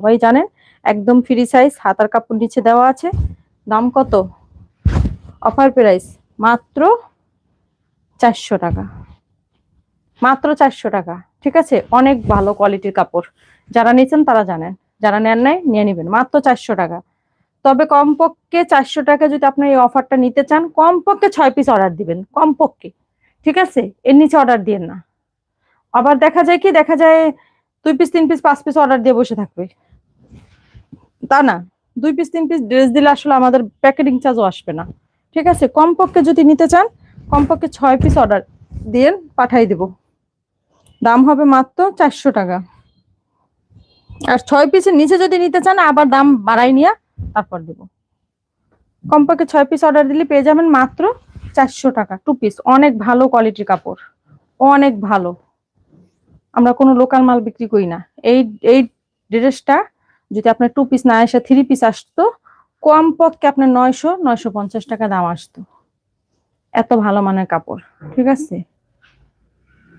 সবাই জানেন একদম ফ্রি সাইজ, হাতার কাপড় নিচে দেওয়া আছে। দাম কত? অফার প্রাইস মাত্র 400 টাকা, মাত্র 400 টাকা। ঠিক আছে, অনেক ভালো কোয়ালিটির কাপড়, যারা নিয়েছেন তারা জানেন, যারা নেন নাই নিয়ে নিবেন, মাত্র 400 টাকা। তবে কমপক্ষে 400 টাকা যদি আপনি এই অফারটা নিতে চান, কমপক্ষে 6 পিস অর্ডার দিবেন, কমপক্ষে। ঠিক আছে, এর নিচে অর্ডার দিয়েন না। আবার দেখা যায় কি, দেখা যায় 2 পিস 3 পিস 5 পিস অর্ডার দিয়ে বসে থাকবে, তা না। 2 পিস 3 পিস ড্রেস দিলে আসলে আমাদের প্যাকেটিং চার্জও আসবে না। ঠিক আছে, কমপক্ষে যদি নিতে চান, কমপক্ষে 6 পিস অর্ডার দিয়ে পাঠাই দেব। দাম হবে মাত্র 400 টাকা। আর 6 পিসের নিচে যদি নিতে চান, আবার দাম বাড়াই নিয়ে তারপর দেব। কমপক্ষে 6 পিস অর্ডার দিলে পেয়ে যাবেন মাত্র 400 টাকা 2 পিস। অনেক ভালো কোয়ালিটির কাপড়, অনেক ভালো। আমরা কোনো লোকাল মাল বিক্রি করি না। এই এই ড্রেসটা যদি আপনার 2 পিস না এসে 3 পিস আসতো, কমপক্ষে আপনার 900-950 টাকা দাম আসতো। এত ভালো মানের কাপড়। ঠিক আছে।